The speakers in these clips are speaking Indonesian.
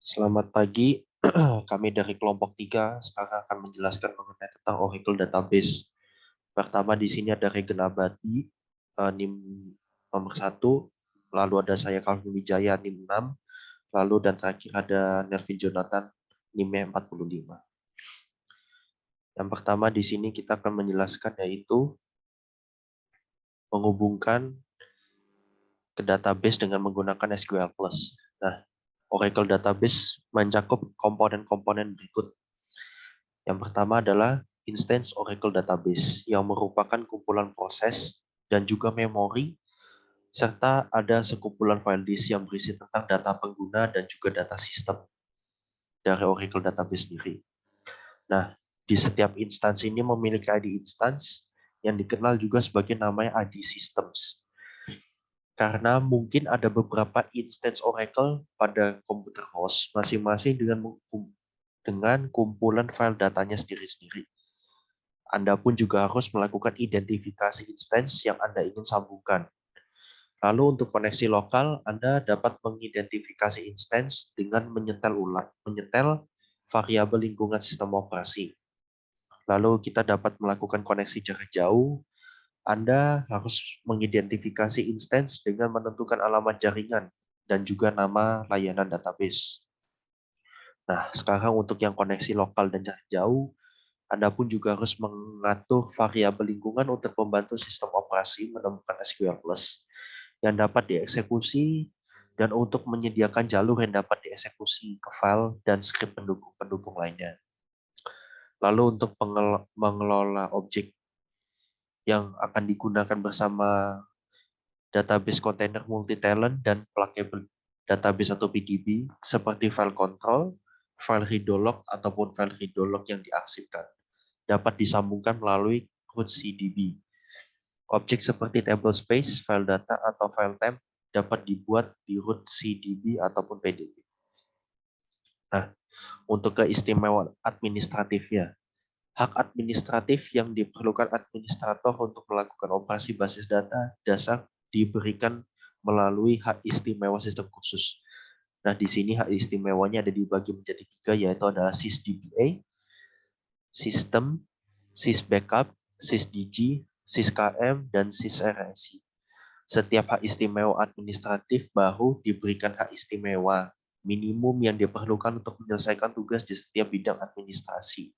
Selamat pagi, kami dari kelompok 3 sekarang akan menjelaskan mengenai tentang Oracle Database. Pertama di sini ada Regen Abadi, NIM nomor 1, lalu ada saya Calvin Wijaya, NIM 6, lalu dan terakhir ada Nervin Jonathan, NIM 45. Yang pertama di sini kita akan menjelaskan yaitu menghubungkan ke database dengan menggunakan SQL+. Nah, Oracle Database mencakup komponen-komponen berikut. Yang pertama adalah instance Oracle Database yang merupakan kumpulan proses dan juga memori, serta ada sekumpulan file disk yang berisi tentang data pengguna dan juga data sistem dari Oracle Database sendiri. Nah, di setiap instansi ini memiliki ID instance yang dikenal juga sebagai namanya ID systems. Karena mungkin ada beberapa instance Oracle pada komputer host masing-masing dengan kumpulan file datanya sendiri-sendiri. Anda pun juga harus melakukan identifikasi instance yang Anda ingin sambungkan. Lalu untuk koneksi lokal, Anda dapat mengidentifikasi instance dengan menyetel variabel lingkungan sistem operasi. Lalu kita dapat melakukan koneksi jarak jauh. Anda harus mengidentifikasi instance dengan menentukan alamat jaringan dan juga nama layanan database. Nah, sekarang untuk yang koneksi lokal dan jarak jauh, Anda pun juga harus mengatur variabel lingkungan untuk membantu sistem operasi menemukan SQL Plus yang dapat dieksekusi dan untuk menyediakan jalur yang dapat dieksekusi ke file dan script pendukung-pendukung lainnya. Lalu untuk mengelola objek yang akan digunakan bersama database container multi-tenant dan pluggable database atau PDB seperti file control, file readolog ataupun file readolog yang diarsipkan dapat disambungkan melalui root CDB. Objek seperti table space, file data, atau file temp dapat dibuat di root CDB ataupun PDB. Nah, untuk keistimewaan administratifnya, hak administratif yang diperlukan administrator untuk melakukan operasi basis data dasar diberikan melalui hak istimewa sistem khusus. Nah, di sini hak istimewanya ada dibagi menjadi 3, yaitu adalah SysDBA, sistem, SysBackup, SysDG, SysKM, dan SysRSI. Setiap hak istimewa administratif baru diberikan hak istimewa minimum yang diperlukan untuk menyelesaikan tugas di setiap bidang administrasi.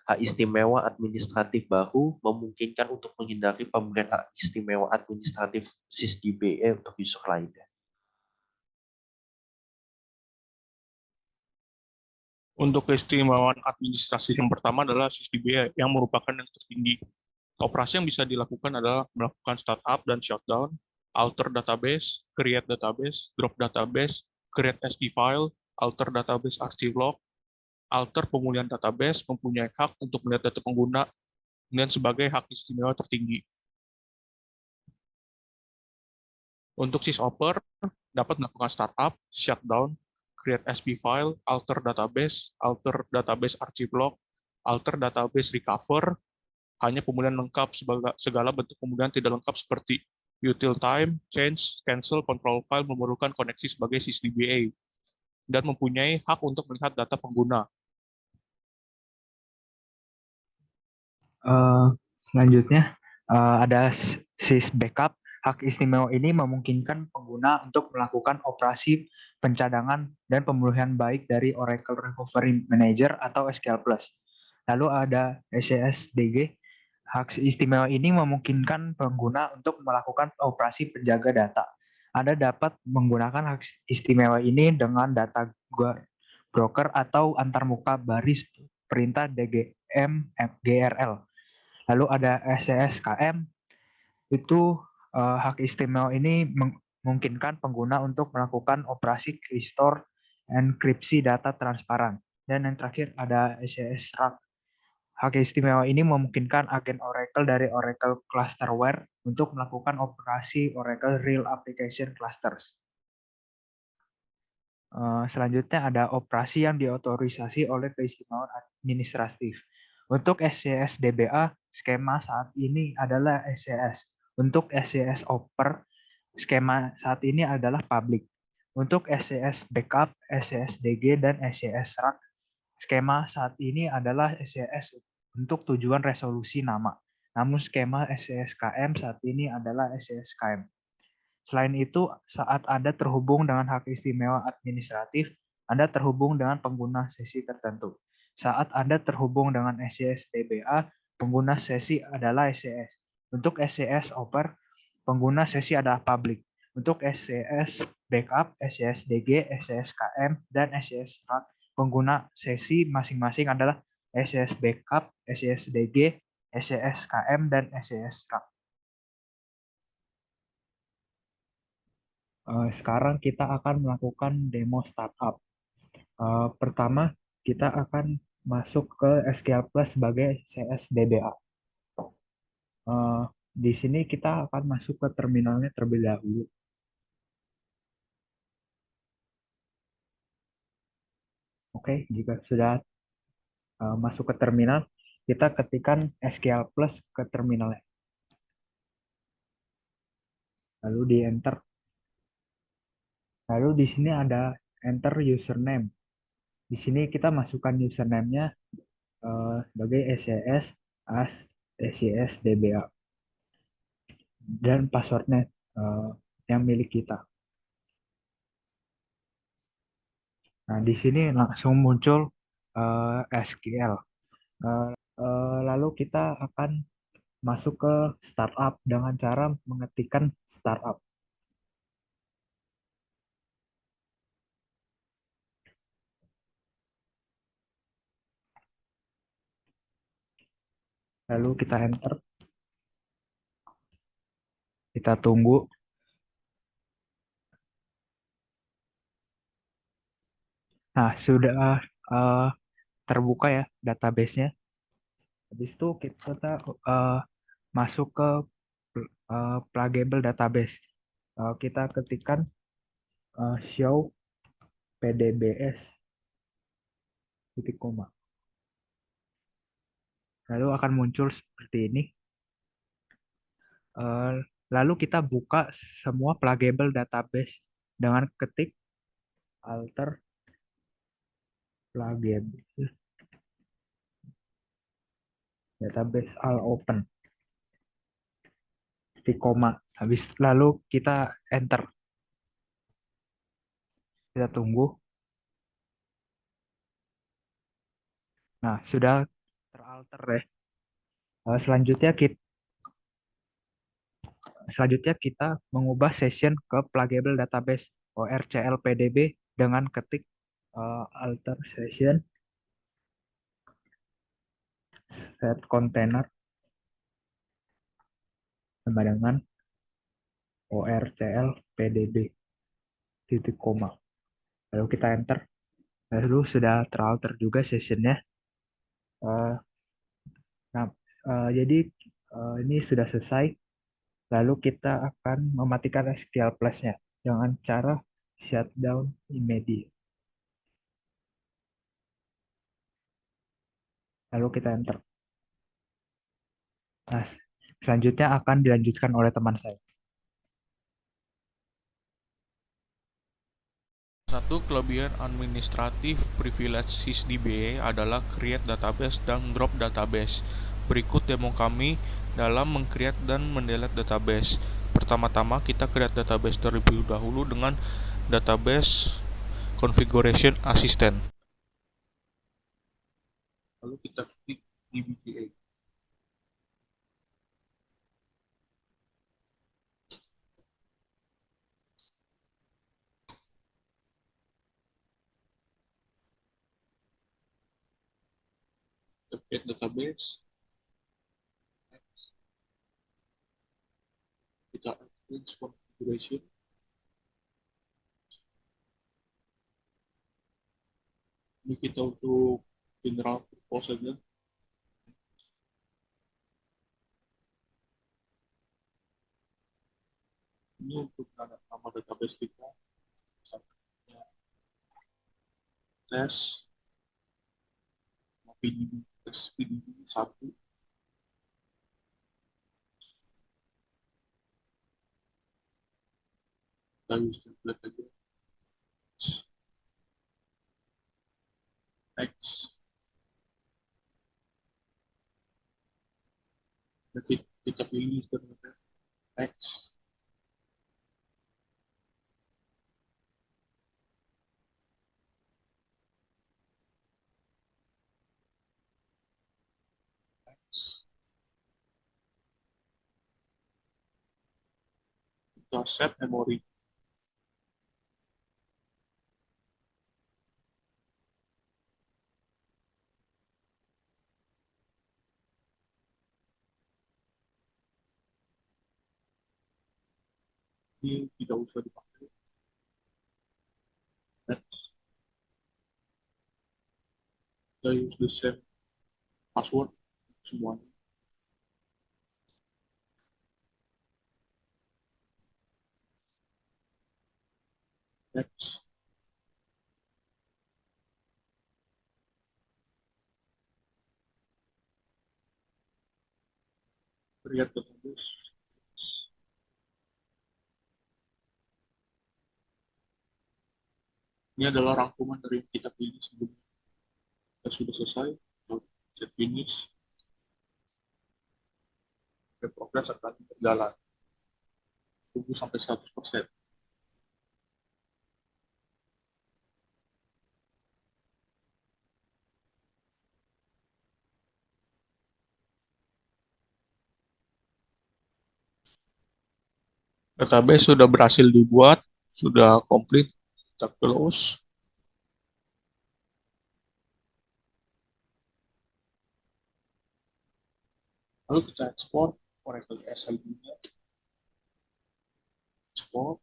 Hak istimewa administratif baru memungkinkan untuk menghindari pemberian hak istimewa administratif SysDBA untuk user lainnya. Untuk keistimewaan administrasi yang pertama adalah SysDBA yang merupakan yang tertinggi. Operasi yang bisa dilakukan adalah melakukan startup dan shutdown, alter database, create database, drop database, create SD file, alter database archive log, alter pemulihan database, mempunyai hak untuk melihat data pengguna, dan sebagai hak istimewa tertinggi. Untuk sysoper, dapat melakukan startup, shutdown, create SP file, alter database archive log, alter database recover, hanya pemulihan lengkap, segala bentuk pemulihan tidak lengkap seperti util time, change, cancel, control file memerlukan koneksi sebagai SysDBA, dan mempunyai hak untuk melihat data pengguna. Selanjutnya, ada SysBackup. Hak istimewa ini memungkinkan pengguna untuk melakukan operasi pencadangan dan pemulihan baik dari Oracle Recovery Manager atau SQL+. Lalu ada SCSDG. Hak istimewa ini memungkinkan pengguna untuk melakukan operasi penjaga data. Anda dapat menggunakan hak istimewa ini dengan data broker atau antarmuka baris perintah DGM GRL. Lalu ada SCSKM, itu hak istimewa ini memungkinkan pengguna untuk melakukan operasi restore enkripsi data transparan. Dan yang terakhir ada SCSRAC. Hak istimewa ini memungkinkan agen Oracle dari Oracle Clusterware untuk melakukan operasi Oracle Real Application Clusters. Selanjutnya ada operasi yang diotorisasi oleh keistimewaan administratif. Untuk SCSDBA, skema saat ini adalah SCS. Untuk SCS Oper, skema saat ini adalah public. Untuk SCS Backup, SCS DG, dan SCS RAK, skema saat ini adalah SCS untuk tujuan resolusi nama. Namun skema SCS KM saat ini adalah SCS KM. Selain itu, saat Anda terhubung dengan hak istimewa administratif, Anda terhubung dengan pengguna sesi tertentu. Saat Anda terhubung dengan SCS DBA, pengguna sesi adalah SCS. Untuk SCS Oper, pengguna sesi adalah public. Untuk SCS Backup, SCS DG, SCS KM, dan SCS RAK, pengguna sesi masing-masing adalah SCS Backup, SCS DG, SCS KM, dan SCS RAK. Sekarang kita akan melakukan demo startup. Pertama, kita akan masuk ke SQL Plus sebagai CS DBA. Di sini kita akan masuk ke terminalnya terlebih dahulu. Oke, jika sudah masuk ke terminal, kita ketikkan SQL Plus ke terminalnya. Lalu di enter. Lalu di sini ada enter username. Di sini kita masukkan username-nya sebagai SCS as SCS DBA. Dan passwordnya yang milik kita. Nah, di sini langsung muncul SQL. Lalu kita akan masuk ke startup dengan cara mengetikkan startup. Lalu kita enter. Kita tunggu. Nah, sudah terbuka ya database-nya. Habis itu kita masuk ke pluggable database. Kita ketikkan show pdbs titik koma. Lalu akan muncul seperti ini. Lalu kita buka semua pluggable database dengan ketik alter pluggable database all open titik koma. Habis lalu kita enter. Kita tunggu. Nah, sudah teralter ya. Selanjutnya kita mengubah session ke pluggable database ORCL PDB dengan ketik alter session set container sama dengan ORCL PDB titik koma. Lalu kita enter. Lalu sudah teralter juga sessionnya. Nah, jadi ini sudah selesai. Lalu kita akan mematikan SQL Plus-nya dengan cara shutdown immediate. Lalu kita enter. Nah, selanjutnya akan dilanjutkan oleh teman saya. Satu kelebihan administratif privilege SysDBA adalah create database dan drop database. Berikut demo kami dalam meng-create dan mendelete database. Pertama-tama kita create database terlebih dahulu dengan database configuration assistant. Lalu kita klik DBA. Create database. Kita advance configuration. Ini kita untuk general purpose saja. Ini untuk nama database kita. Tes PDB, tes PDB 1. Kita use template aja. Kita pilih next. Kita set memori. Ini tidak usah dipakai. Next. Kita use the same password semuanya. Next. Create database. Ini adalah rangkuman dari yang kita pilih sebelumnya. Kita sudah selesai. Set finish. Dan progres akan berjalan. Tunggu sampai 100%. Database sudah berhasil dibuat, sudah komplit. Kita close. Lalu kita ekspor Oracle SLB-nya. Ekspor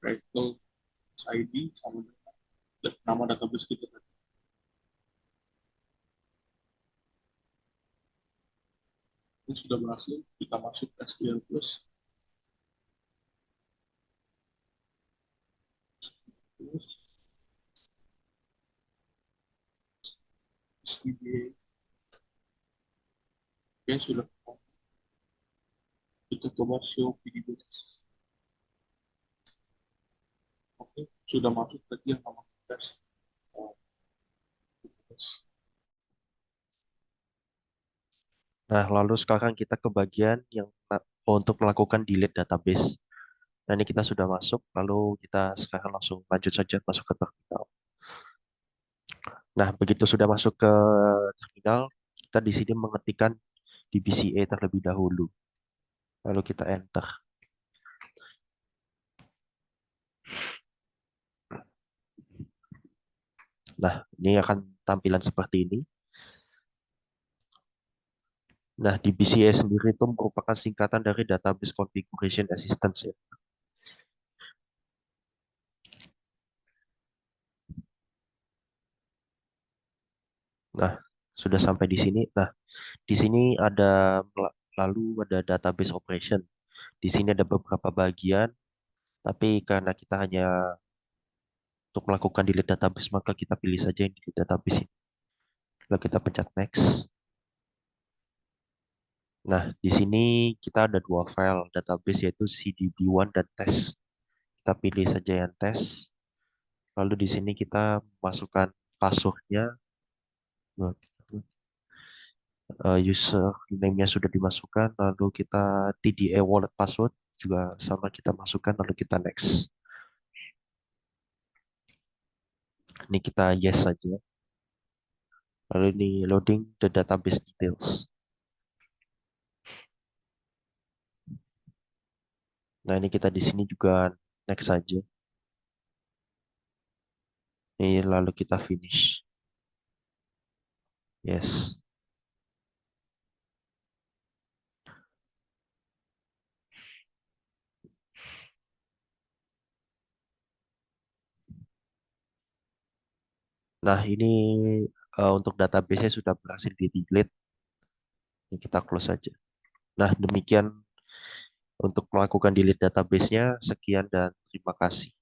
Oracle ID sama dengan nama database kita. Ini sudah berhasil. Kita masuk SQL Plus. SQL. Oke, sudah. Kita coba show video. Oke, sudah masuk tadi yang nama tes. Nah, lalu sekarang kita ke bagian yang untuk melakukan delete database. Nah, ini kita sudah masuk, lalu kita sekarang langsung lanjut saja masuk ke terminal. Nah, begitu sudah masuk ke terminal, kita di sini mengetikkan DBCA terlebih dahulu. Lalu kita enter. Nah, ini akan tampilan seperti ini. Nah, DBCA sendiri itu merupakan singkatan dari Database Configuration Assistance ya. Nah, sudah sampai di sini. Nah, di sini lalu ada database operation. Di sini ada beberapa bagian, tapi karena kita hanya untuk melakukan delete database, maka kita pilih saja yang delete database ini. Lalu kita pencet next. Nah, di sini kita ada dua file database yaitu CDB1 dan test. Kita pilih saja yang test. Lalu di sini kita masukkan passwordnya. User name-nya sudah dimasukkan, lalu kita TDA wallet password juga sama kita masukkan, lalu kita next. Ini kita yes saja. Lalu ini loading the database details. Nah, ini kita di sini juga next saja. Ini lalu kita finish. Yes. Nah, ini untuk database-nya sudah berhasil di-delete. Ini kita close saja. Nah, demikian untuk melakukan delete database-nya. Sekian dan terima kasih.